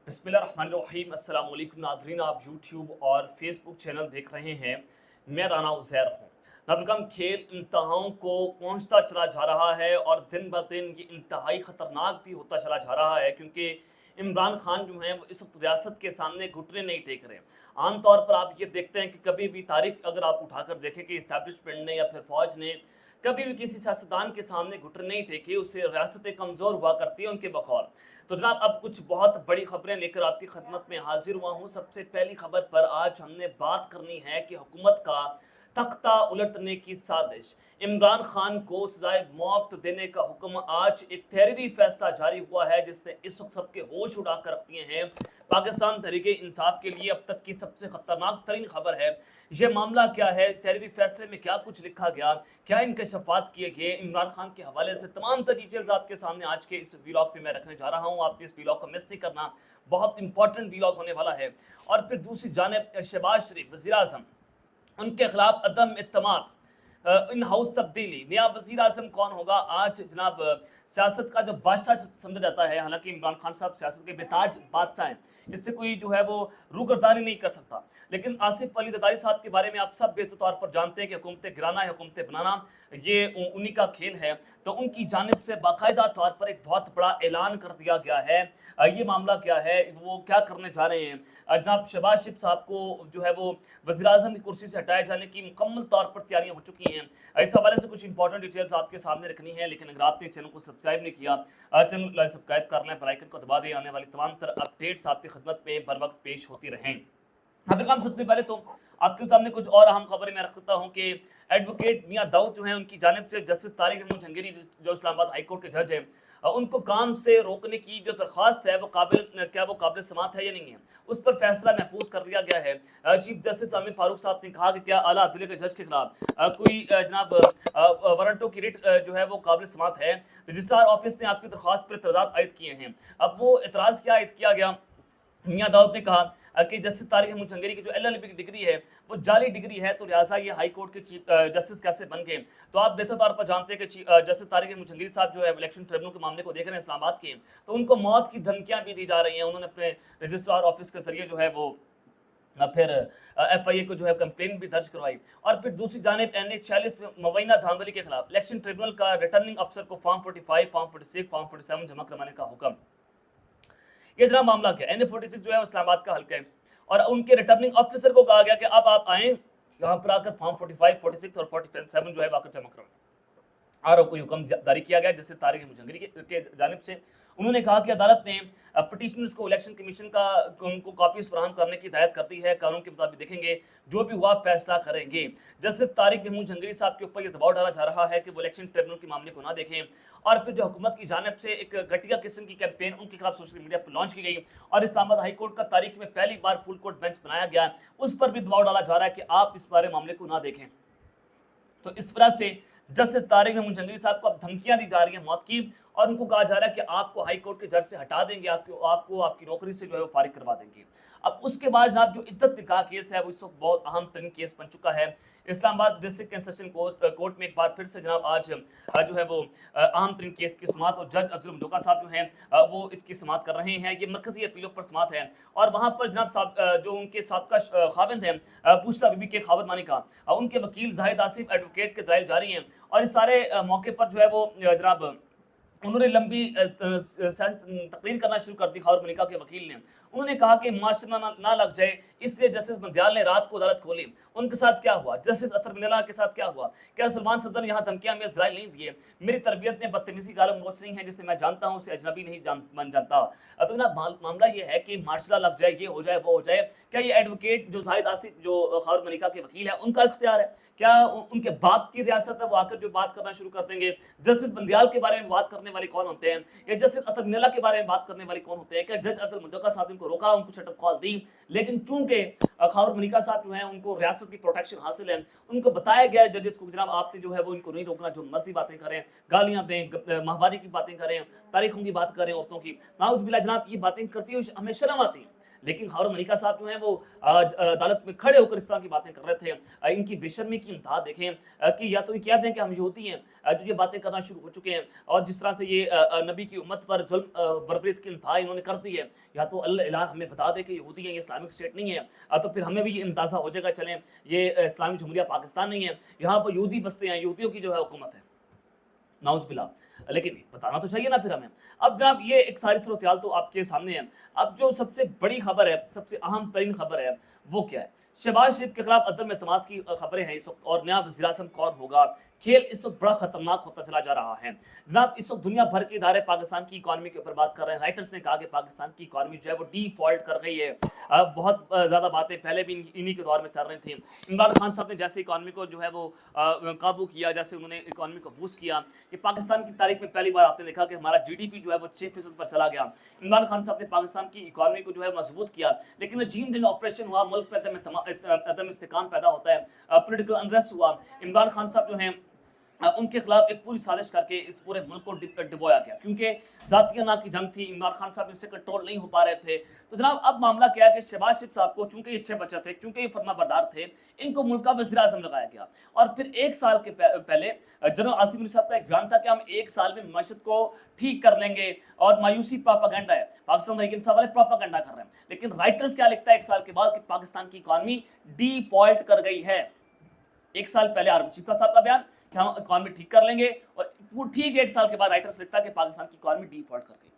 बिस्मिल्लाहिर्रहमानिर्रहीम। अस्सलाम वालेकुम नाज़रीन, आप यूट्यूब और फेसबुक चैनल देख रहे हैं। मैं राना उज़ैर हूँ। नाज़रीन, खेल इंतहाओं को पहुँचता चला जा रहा है और दिन ब दिन ये इंतहाई ख़तरनाक भी होता चला जा रहा है, क्योंकि इमरान खान जो हैं वो इस वक्त रियासत के सामने घुटने नहीं टेक रहे। आम तौर पर आप ये देखते हैं कि कभी भी तारीख अगर आप उठाकर देखें कि इस्टेब्लिशमेंट ने या फिर फ़ौज ने कभी भी किसी सियासतदान के सामने घुटने नहीं टेके, उससे रियासतें कमज़ोर हुआ करती हैं उनके बकौल। तो जनाब, अब कुछ बहुत बड़ी खबरें लेकर आपकी खदमत में हाजिर हुआ हूँ। सबसे पहली खबर पर आज हमने बात करनी है कि हुकूमत का तख्ता उलटने की साजिश। इमरान खान को सजाए मौत देने का हुक्म। आज एक तहरीरी फैसला जारी हुआ है जिसने इस वक्त सबके होश उड़ा कर रख दिए हैं। पाकिस्तान तहरीके इंसाफ के लिए अब तक की सबसे खतरनाक तरीन खबर है। ये मामला क्या है, तहरीरी फैसले में क्या कुछ लिखा गया, क्या इंकशाफात किए गए, इमरान खान के हवाले से तमाम डिटेल्स आपके सामने आज के इस व्लॉग पे मैं रखने जा रहा हूँ। आपने इस व्लॉग को मिस नहीं करना, बहुत इंपॉर्टेंट व्लॉग होने वाला है। और फिर दूसरी जानिब शहबाज शरीफ वज़ीर आज़म, उनके खिलाफ अदम इत्तमाद, इन हाउस तब्दीली, नया वज़ीर आज़म कौन होगा। आज जनाब सियासत का जो बादशाह समझा जाता है, हालांकि इमरान खान साहब सियासत के बेताज बादशाह हैं, इससे कोई जो है वो रूगर्दारी नहीं कर सकता। लेकिन आसिफ अली ज़रदारी साहब के बारे में आप सब बेहतर तौर पर जानते हैं कि हुकूमतें गिराना है, हुकूमतें बनाना ये उन्हीं का खेल है। तो उनकी जानिब से बाकायदा तौर पर एक बहुत बड़ा ऐलान कर दिया गया है। ये मामला क्या है, वो क्या करने जा रहे हैं। जनाब शहबाज शरीफ साहब को जो है वो वज़ीर आज़म की कुर्सी से हटाए जाने की मुकम्मल तौर पर तैयारियां हो चुकी हैं। इस हवाले से कुछ इंपॉर्टेंट डिटेल्स आपके सामने रखनी है। लेकिन अगर आपने चैनल को सब्सक्राइब नहीं किया, चैनल सब्सक्राइब कर लें, बेल आइकन को दबा दें, आने वाली तमाम तरह अपडेट्स आपकी खिदमत में बर वक्त पेश होती रहें। हम सबसे पहले तो आपके सामने कुछ और अहम खबरें मैं रख सकता हूँ कि एडवोकेट मियां दाऊद जो हैं, उनकी जानिब से जस्टिस तारिक अहमद जहांगीरी जो इस्लामाबाद हाई कोर्ट के जज हैं, उनको काम से रोकने की जो दरख्वास्त है वो काबिल समात है या नहीं है, उस पर फैसला महफूज कर लिया गया है। चीफ जस्टिस आमिर फारूक साहब ने कहा कि क्या आला अदालत के जज के खिलाफ कोई जनाब वारंटों की रिट जो है वो काबिल समात है। रजिस्ट्रार ऑफिस ने आपकी दरख्वास्त पर एतराज़ात आयद किए हैं। अब वो एतराज़ क्या आयद किया गया, मियां दाऊद ने कहा कि जस्टिस तारिक अहमद जहांगीरी की जो LLB की डिग्री है वो जाली डिग्री है, तो लिहाजा ये हाई कोर्ट के चीफ जस्टिस कैसे बन गए। तो आप बेहतर तौर पर जानते हैं कि जस्टिस तारिक अहमद जहांगीरी साहब जो है इलेक्शन ट्रिब्यूनल के मामले को देख रहे हैं इस्लामाबाद के, तो उनको मौत की धमकियां भी दी जा रही हैं। उन्होंने अपने रजिस्ट्रार ऑफिस के जरिए जो है वो फिर FIA को जो है कंप्लेन भी दर्ज करवाई। और फिर दूसरी जानिब NH 46 में मुबैना धांधली के खिलाफ इलेक्शन ट्रिब्यूनल का रिटर्निंग अफसर को फॉर्म 45, फॉर्म 46, फॉर्म 47 जमा करवाने का हुक्म। ये जरा मामला क्या, NH 46 जो है इस्लामाबाद का हल्का है और उनके रिटर्निंग ऑफिसर को कहा गया कि अब आप आए यहाँ पर आकर फॉर्म 45, 46 और 47 जो है आकर जमा करवाएं। RO को हुक्म जारी किया गया जिससे तारिक अहमद जहांगीरी के जानिब से। उन्होंने कहा कि अदालत ने पिटिशनर्स को इलेक्शन कमीशन का उनको कॉपीज फराहम करने की हिदायत कर दी है। कानून के मुताबिक देखेंगे, जो भी हुआ फैसला करेंगे। जस्टिस तारिक अहमद जहांगीरी साहब के ऊपर यह दबाव डाला जा रहा है कि वो इलेक्शन ट्रिब्यूनल के मामले को ना देखें। और फिर जो हुकूमत की जानिब से एक घटिया किस्म की कैंपेन उनके खिलाफ सोशल मीडिया पर लॉन्च की गई और इस्लामाबाद हाई कोर्ट का तारीख में पहली बार फुल कोर्ट बेंच बनाया गया, उस पर भी दबाव डाला जा रहा है कि आप इस बारे मामले को ना देखें। तो इस तरह से जस्टिस तारिक अहमद जहांगीरी साहब को अब धमकियां दी जा रही हैं मौत की, और उनको कहा जा रहा है कि आपको हाई कोर्ट के जज से हटा देंगे, आपको आपकी नौकरी से जो है वो फारिग करवा देंगे। अब उसके बाद जनाब जो इद्दत निकाह केस है वो इस वक्त बहुत अहम तरीन केस बन चुका है। Islamabad district and session court में एक बार फिर से जनाब आज जो है वो अहम तरीन केस की समात, और जज अफजल मंडोका साहब जो हैं वो इसकी समात कर रहे हैं। ये मरकजी अपीलों पर समात है और वहाँ पर जनाब जो उनके साबका खाविंद हैं बुशरा बीबी के खावर मानी का, उनके वकील जाहिद आसिफ एडवोकेट के दलाइल जारी हैं। और इस सारे मौके पर जो है वो जनाब उन्होंने लंबी तकरीर करना शुरू कर दी। खावर मलिका के वकील ने उन्होंने कहा कि माशरा ना लग जाए, इसलिए जस्टिस बंदियाल ने रात को अदालत खोली। उनके साथ क्या हुआ, जस्टिस अतर मिनला के साथ क्या हुआ, क्या सलमान सदर ने यहाँ धमकियां में इज़राइल नहीं दिए। मेरी तरबियत में बदतमीजी का आलम रोशनी है जिसे मैं जानता हूँ, उसे अजनबी नहीं बन जाता। तो ना मामला ये है कि माशरा लग जाए, ये हो जाए, वो हो जाए। क्या ये एडवोकेट जो जाहिद आसिफ जो खावर मलिका के वकील है उनका इख्तियार है? क्या उनके बाप की रियासत है वो आकर जो बात करना शुरू कर देंगे? जस्टिस बंदियाल के बारे में बात करने वाले कौन होते हैं, या जस्टिस अतर मिनला के बारे में बात करने वाले कौन होते हैं? क्या जज अब्दुल मुद्दका साहब को रोका, उनको शटअप कॉल दी, लेकिन चूंकि खावर मलिका साहब जो है उनको रियासत की प्रोटेक्शन हासिल है, उनको बताया गया है जजेस को जनाब आपने जो है वो इनको नहीं रोकना, जो मर्जी बातें करें, गालियां दें, माहवारी की बातें करें, तारीखों की बात करें, औरतों की, नाउज़ बिल्लाह जनाब ये बातें करती हुई हमें शर्म आती है। लेकिन हारून मलिका साहब जो हैं वो अदालत में खड़े होकर इस तरह की बातें कर रहे थे। इनकी बेशर्मी की इंतहा देखें कि या तो ये कह दें कि हम यहूदी हैं, जो ये बातें करना शुरू हो चुके हैं, और जिस तरह से ये नबी की उम्मत पर जुल्म बर्बरीत की इंतहा इन्होंने कर दी है, या तो अल्लाह इलाह हमें बता दे कि यहूदी हैं, ये इस्लामिक स्टेट नहीं है, तो फिर हमें भी ये अंदाज़ा हो जाएगा चलें ये इस्लामी जमहूरिया पाकिस्तान नहीं है, यहाँ पर यहूदी बसते हैं, यहूदियों की जो है हुकूमत है, नाउज़ुबिल्लाह। लेकिन बताना तो चाहिए ना फिर हमें। अब जनाब ये एक सारी सूरत-ए-हाल तो आपके सामने है। अब जो सबसे बड़ी खबर है, सबसे अहम तरीन खबर है, वो क्या है? शहबाज शरीफ के खिलाफ अदम एतमाद की खबरें हैं इस वक्त, और नया वज़ीर-ए-आज़म कौन होगा? खेल इस वक्त बड़ा खतरनाक होता चला जा रहा है। जनाब इस वक्त दुनिया भर के इदारे पाकिस्तान की इकॉनमी के ऊपर बात कर रहे हैं। राइटर्स ने कहा कि पाकिस्तान की इकॉनमी जो है वो डिफॉल्ट कर गई है। बहुत ज़्यादा बातें पहले भी इन्हीं के दौर में चल रही थी। इमरान खान साहब ने जैसे इकॉनमी को जो है वो काबू किया, जैसे उन्होंने इकॉनमी को बूस्ट किया, कि पाकिस्तान की तारीख में पहली बार आपने देखा कि हमारा GDP जो है वो 6% पर चला गया। इमरान खान साहब ने पाकिस्तान की इकॉनमी को जो है मजबूत किया, लेकिन जिन दिन ऑपरेशन हुआ, मुल्क पे अदम इस्तेकाम पैदा होता है, पोलिटिकल अनरेस्ट हुआ, इमरान खान साहब जो हैं उनके खिलाफ एक पूरी साजिश करके इस पूरे मुल्क को डिबोया गया, क्योंकि जातियाना की जंग थी, इमरान खान साहब इससे कंट्रोल नहीं हो पा रहे थे। तो जनाब अब मामला क्या है कि शहबाज शरीफ साहब को, चूंकि ये अच्छे बच्चे थे, क्योंकि ये फर्माबरदार थे, इनको मुल्क का वज़ीर-ए-आज़म लगाया गया। और फिर एक साल के पहले जनरल आसिफ अली साहब का एक बयान था कि हम एक साल में मईशत को ठीक कर लेंगे, और मायूसी प्रोपेगेंडा है, पाकिस्तान तहरीक इंसाफ वाले प्रोपेगेंडा कर रहे हैं। लेकिन राइटर्स क्या लिखता है एक साल के बाद कि पाकिस्तान की इकॉनमी डिफॉल्ट कर गई है। एक साल पहले आर्मी चीफ साहब का बयान कि हम इकॉनमी ठीक कर लेंगे, और ठीक एक साल के बाद राइटर्स लिखता है कि पाकिस्तान की इकॉनमी डिफॉल्ट कर गई।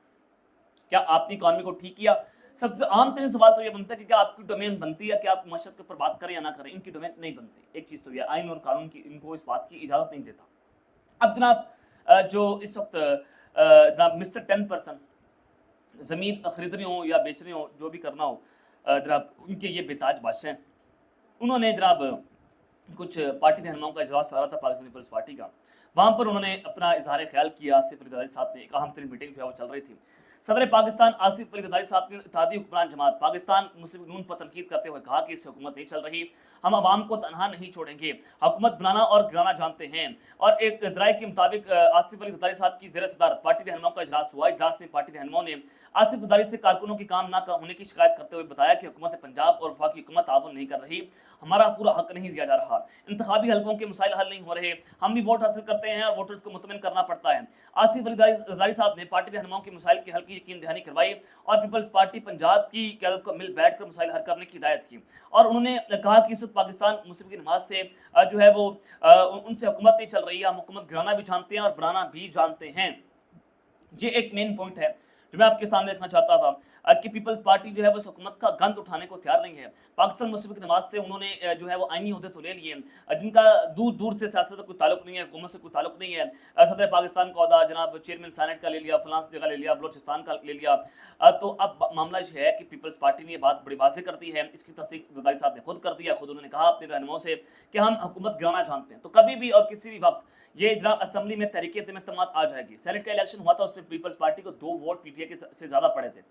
क्या आपने इकॉनमी को ठीक किया? सबसे आम तरीन सवाल तो ये बनता है कि क्या आपकी डोमेन बनती है कि आप मशहद के ऊपर बात करें या ना करें? इनकी डोमेन नहीं बनती। एक चीज़ तो ये आइन और कानून की इनको इस बात की इजाज़त नहीं देता। अब जनाब जो इस वक्त जनाब मिस्टर 10% ज़मीन खरीदनी हो या बेचनी हो, जो भी करना हो, जनाब उनके ये बेताज बादशाह हैं। उन्होंने जनाब कुछ पार्टी रहनुमाओं का इजलास चला था पाकिस्तान पीपल्स पार्टी का, वहाँ पर उन्होंने अपना इजहार ख्याल किया। आसिफ अली ज़रदारी साहब ने एक अहम तरीन मीटिंग जो है वो चल रही थी। सदर पाकिस्तान आसिफ अली ज़रदारी साहब ने इत्तेहादी हुक्मरान जमात पाकिस्तान मुस्लिम लीग नून पर तनकीद करते हुए कहा कि इससे हुकूमत नहीं चल रही, हम आवाम को तनहा नहीं छोड़ेंगे, हुकूमत बनाना और गिराना जानते हैं। और एक ज़राए के मुताबिक आसिफ अली ज़रदारी साहब की ज़ेर सदारत पार्टी रहनुमाओं का इजलास हुआ। इजलास में पार्टी रहनुमाओं ने आसिफ ज़रदारी से कारकुनों की काम न होने की शिकायत करते हुए बताया कि हुकूमत पंजाब और वफाकी हुकूमत ताउन नहीं कर रही, हमारा पूरा हक नहीं दिया जा रहा, इंतखाबी हलकों के मसाइल हल नहीं हो रहे, हम भी वोट हासिल करते हैं और वोटर्स को मुतमिन करना पड़ता है। आसिफ अली ज़रदारी साहब ने पार्टी रहनुमाओं के मसाइल के हल की यकीन दहानी करवाई और पीपल्स पार्टी पंजाब की क़यादत को मिल बैठ कर मसाइल हल करने की हिदायत की। और उन्होंने कहा कि इस वक्त पाकिस्तान मुस्लिम की नमाज से जो है वो उनसे हुकूमत नहीं चल रही है, हम हुकूमत गिराना भी जानते हैं और बनाना भी जानते हैं। ये एक मेन पॉइंट है जो मैं आपके सामने रखना चाहता था कि पीपल्स पार्टी जो है वो हुकूमत का गंद उठाने को तैयार नहीं है। पाकिस्तान मुस्लिम की नमाज से उन्होंने जो है वो आईनी ओहदे तो ले लिए, जिनका दूर दूर से सियासत से कोई ताल्लुक नहीं है, हुकूमत से कोई ताल्लुक नहीं है। सदर पाकिस्तान का ओहदा जनाब चेयरमैन सेनेट का ले लिया, फलां जगह ले लिया, बलोचिस्तान का ले लिया। तो अब मामला ये है कि पीपल्स पार्टी ने ये बात बड़ी वाज़ेह कर दी है, इसकी तस्दीक ज़रदारी साहब ने खुद कर दिया। खुद उन्होंने कहा अपने रहनुमाओं से कि हम हुकूमत गिराना जानते हैं। तो कभी भी और किसी भी वक्त ये जनाब असम्बली में तहरीक एतमाद आ जाएगी। सेनेट का इलेक्शन हुआ था, उसमें पीपल्स पार्टी को 2 वोट PTI के से ज़्यादा पड़े थे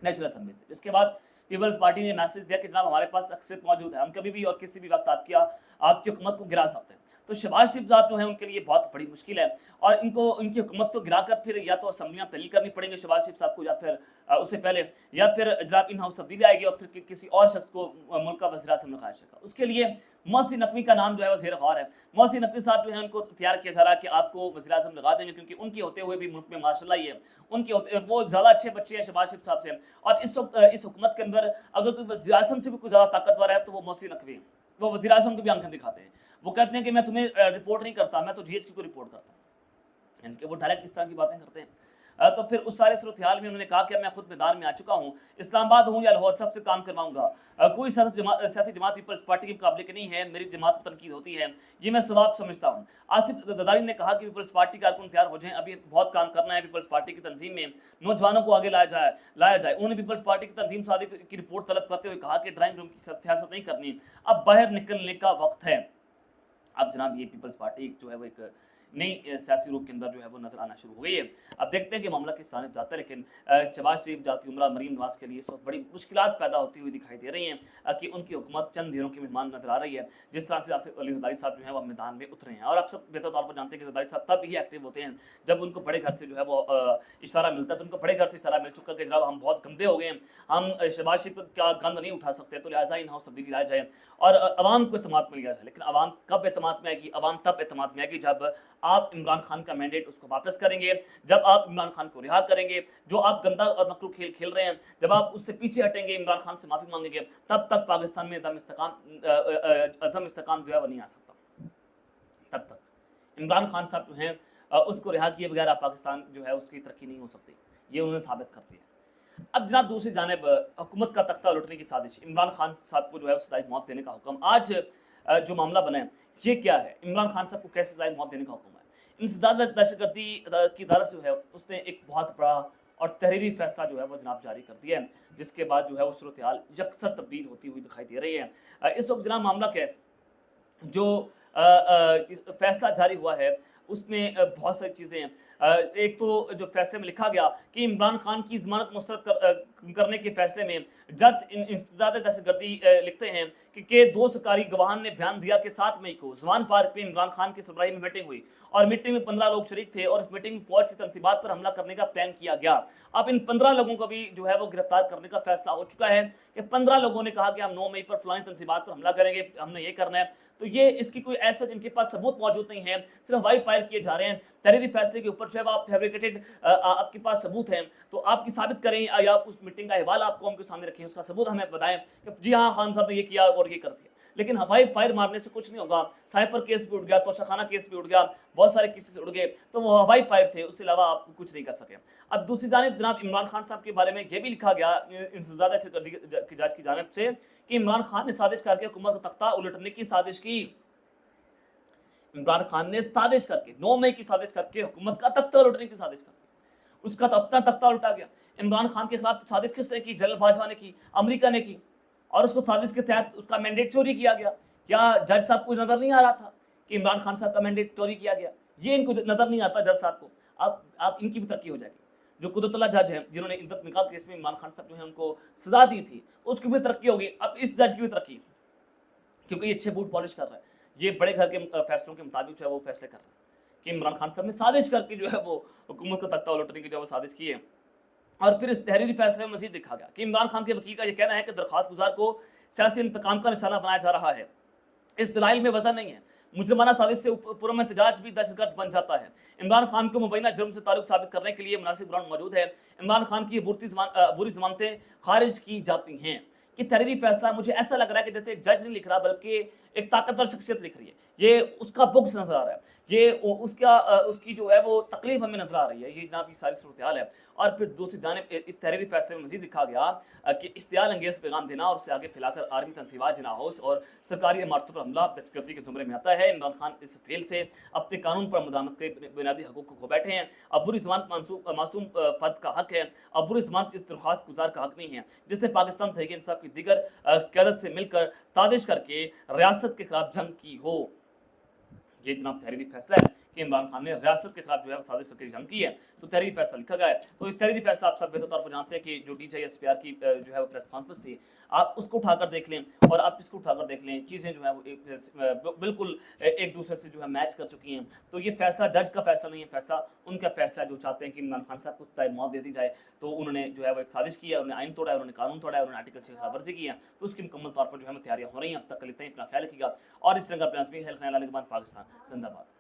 नेशनल असम्बली से। इसके बाद पीपल्स पार्टी ने मैसेज दिया कि जनाब हमारे पास अक्सरियत मौजूद है, हम कभी भी और किसी भी वक्त आपकी हुकूमत को गिरा सकते हैं। तो शहबाज शरीफ साहब जो है उनके लिए बहुत बड़ी मुश्किल है, और इनको उनकी हुकूमत को गिरा कर फिर या तो असम्बलियाँ तहलील करनी पड़ेंगी शहबाज शरीफ साहब को, या फिर उससे पहले या फिर जनाब इन हाउस तब्दीली आएगी और फिर किसी और शख्स को मुल्क का वज़ीर-ए-आज़म लगाया जाएगा। उसके लिए मोहसिन नकवी का नाम जो है वो ज़ेर गौर है। मोहसिन नकवी साहब जो है उनको तैयार किया जा रहा है कि आपको वज़ीर-ए-आज़म लगा देंगे, क्योंकि उनके होते हुए भी मुल्क में माशाअल्लाह ये उनके होते वो ज़्यादा अच्छे बच्चे हैं शहबाज शरीफ साहब से। और इस वक्त इस हुकूमत के अंदर अगर कोई वज़ीर-ए-आज़म से भी कोई ज़्यादा ताकतवर है तो वो मोहसिन नकवी है। वो वज़ीर-ए-आज़म को भी आंखें दिखाते हैं। वो कहते हैं कि मैं तुम्हें रिपोर्ट नहीं करता, मैं तो GHQ को रिपोर्ट करता हूँ, यानी कि वो डायरेक्ट इस तरह की बातें करते हैं। तो फिर उस सारे सूरत हाल में उन्होंने कहा कि मैं खुद मैदान में आ चुका हूँ, इस्लामाबाद हूँ या लाहौर, सबसे काम करवाऊंगा। कोई सियासी जमात पीपल्स पार्टी के मुकाबले की नहीं है, मेरी जमात पर तनकीद होती है, ये मैं सवाब समझता हूँ। आसिफ ज़रदारी ने कहा कि पीपल्स पार्टी कारकुन तैयार हो जाएं, अभी बहुत काम करना है पीपल्स पार्टी की तंजीम में, नौजवानों को आगे लाया जाए। उन्होंने पीपल्स पार्टी की तंजीम सादी की रिपोर्ट तलब करते हुए कहा कि ड्राइंग रूम की सियासत नहीं करनी, अब बाहर निकलने का वक्त है। अब जनाब ये पीपल्स पार्टी जो है वो एक नई सियासी रूप के अंदर जो है वो नजर आना शुरू हो गई है। अब देखते हैं कि मामला किस जानिब जाता है, लेकिन शहबाज शरीफ जाती उमरा मरीम नवाज के लिए इस वक्त बड़ी मुश्किलात पैदा होती हुई दिखाई दे रही हैं कि उनकी हुकूमत चंद दिनों की मेहमान नजर आ रही है। जिस तरह से आसिफ अली जरदारी साहब जो है वो मैदान में उतरे हैं, और आप सब बेहतर तौर पर जानते हैं कि जरदारी साहब तब ही एक्टिव होते हैं जब उनको बड़े घर से जो है वो इशारा मिलता है। तो उनको बड़े घर से इशारा मिल चुका कि जनाब हम बहुत गंदे हो गए हैं, हम शहबाज शरीफ का गंद नहीं उठा सकते, तो लिहाजा इन हाउस तब्दीली लाया जाए और अवाम को एतमाद में लिया जाए। लेकिन अवाम कब एतमाद में आएगी? अवाम तब एतमाद में आएगी जब आप इमरान खान का मैंडेट उसको वापस करेंगे, जब आप इमरान खान को रिहा करेंगे, जो आप गंदा और मकरू खेल खेल रहे हैं, जब आप उससे पीछे हटेंगे, इमरान खान से माफ़ी मांगेंगे, तब तक पाकिस्तान में अज़म इस्तेकाम जो है वो नहीं आ सकता। तब तक इमरान खान साहब जो हैं उसको रिहा किए बगैर पाकिस्तान जो है उसकी तरक्की नहीं हो सकती, ये उन्होंने साबित कर दिया। अब जनाब दूसरी जानिब हुकूमत का तख्ता लुटने की साजिश, इमरान खान साहब को जो है सजाए मौत देने का हुक्म। आज जो मामला बना है ये क्या है? इमरान खान साहब को कैसे सजाए मौत देने का हुक्म है? इंसदाद दहशतगर्दी की अदालत जो है उसने एक बहुत बड़ा और तहरीरी फैसला जो है वो जनाब जारी कर दिया है, जिसके बाद जो है वो सूरत हाल यकसर तब्दील होती हुई दिखाई दे रही है। इस वक्त जनाब मामला क्या है, जो फैसला जारी हुआ है उसमें बहुत सारी चीज़ें हैं। एक तो जो फैसले में लिखा गया कि इमरान खान की ज़मानत मुस्तरद करने के फैसले में जज इंसदाद दहशतगर्दी लिखते हैं कि दो सरकारी गवाहान ने बयान दिया कि 7 मई को जवान पार्क में इमरान खान की सरबराही में मीटिंग हुई और मीटिंग में 15 लोग शरीक थे और इस मीटिंग में फौज की तनसीबात पर हमला करने का प्लान किया गया। अब इन 15 लोगों को भी जो है वो गिरफ्तार करने का फैसला हो चुका है कि 15 लोगों ने कहा कि हम 9 मई पर फलानी तनसीबात पर हमला करेंगे, हमने ये करना है। तो ये इसकी कोई ऐसा जिनके पास सबूत मौजूद नहीं है, सिर्फ हवाई फायर किए जा रहे हैं। तहरीरी फैसले के ऊपर जब आप फैब्रिकेटेड आपके पास सबूत हैं तो आपकी साबित करें या आप उस मीटिंग का अहवाल आप कौम के सामने रखें, उसका सबूत हमें बताएं कि जी हाँ खान साहब ने ये किया और ये कर दिया। लेकिन हवाई फायर मारने से कुछ नहीं होगा। साइफर केस भी उठ गया, तोशाखाना केस भी उठ गया, बहुत सारे केसेस उड़ गए, तो वो हवाई फायर थे, उसके अलावा आप कुछ नहीं कर सके। अब दूसरी जानिब जनाब इमरान खान साहब के बारे में ये भी लिखा गया इंसदाद दहशतगर्दी की जांच की जानिब से कि इमरान खान ने साजिश करके हुकूमत का तख्ता उलटने की साजिश की। इमरान खान ने साजिश करके 9 मई की साजिश करके हुकूमत का तख्ता उलटने की साजिश करके उसका तो अपना तख्ता उल्टा गया। इमरान खान के खिलाफ साजिश किसने की? जनरल बाजवा ने की, अमेरिका ने की, और उसको साजिश के तहत उसका मैंडेट चोरी किया गया। क्या जज साहब को नजर नहीं आ रहा था कि इमरान खान साहब का मैंडेट चोरी किया गया? ये इनको नजर नहीं आता जज साहब को। अब इनकी भी तरक्की हो जाएगी। जो कुदरतुल्ला जज हैं जिन्होंने इज्जत निकाह केस में इमरान खान साहब जो है उनको सजा दी थी, उसकी भी तरक्की होगी। अब इस जज की भी तरक्की, क्योंकि ये अच्छे बूट पॉलिश कर रहा है, ये बड़े घर के फैसलों के मुताबिक जो है वो फैसले कर रहा है कि इमरान खान साहब ने साजिश करके जो है वो हुकूमत का तख्ता उलटने की जो है वो साजिश की है। और फिर इस तहरीरी फैसले में मजीद लिखा गया कि इमरान खान के वकील का यह कहना है कि दरख्वास्त गुजार को सियासी इंतकाम का निशाना बनाया जा रहा है। इस दलाइल में वजह नहीं है। मुजरमाना साजिश से पुरअमन एहतजाज भी दहशतगर्द बन जाता है। इमरान खान को मुबैना जुर्म से ताल्लुक साबित करने के लिए मुनासिब ग्राउंड मौजूद है। इमरान खान की बुरी जमानतें खारिज की जाती हैं। कि तहरीरी फैसला मुझे ऐसा लग रहा है कि जैसे जज नहीं लिख रहा बल्कि एक ताकतवर शख्सियत लिख रही है। ये उसका बुक्स नजर आ रहा है, ये उसकी जो है वो तकलीफ हमें नजर आ रही है। ये जनाब की सारी सूरत हाल है। और फिर दूसरी जानिब इस तहरीरी फैसले में मजीद लिखा गया कि इश्तियाल अंगेज पैगाम देना और उसे आगे फैलाकर आर्मी तनसीबात जिना हाउस और सरकारी इमारतों पर हमला दहशतगर्दी के जुमरे में आता है। इमरान खान इस फेल से अपने कानून पर मदामत के बुनियादी हकूक को खो बैठे हैं। अबूरी जमानत मासूम फर्द का हक है, अबूरी जमानत इस दरख्वास्त गुजार का हक नहीं है जिसने पाकिस्तान तहरीक इंसाफ की दीगर क़यादत से मिलकर साजिश करके रियासत के खिलाफ जंग की हो। ये जनाब तहरीरी फैसला है कि इमरान खान ने रियासत के खिलाफ जो है साजिश करके जंग की है, तो तहरीरी फैसला लिखा गया है। तो इस तहरीरी फैसला आप सब बेहतर तौर पर जानते हैं कि जो DJSPR की जो है वो प्रेस कॉन्फ्रेंस थी, आप उसको उठाकर देख लें और आप इसको उठाकर देख लें, चीज़ें जो है वो बिल्कुल एक दूसरे से जो है मैच कर चुकी हैं। तो ये फैसला जज का फैसला नहीं है, फैसला उनका फैसला जो चाहते हैं कि इमरान खान साहब को तय मौत दे दी जाए। तो उन्होंने जो है वो एक साजिश की है, उन्होंने आइन तोड़ा है, उन्होंने कानून तोड़ा है, उन्होंने आर्टिकल 6 की खिलाफवर्जी की है। तो उसकी मुकम्मल तौर पर जो है तैयारियां हो रही हैं। अब तक के लिए इतना ख्याल रखिएगा और इस रंग अपने पाकिस्तान जिंदाबाद।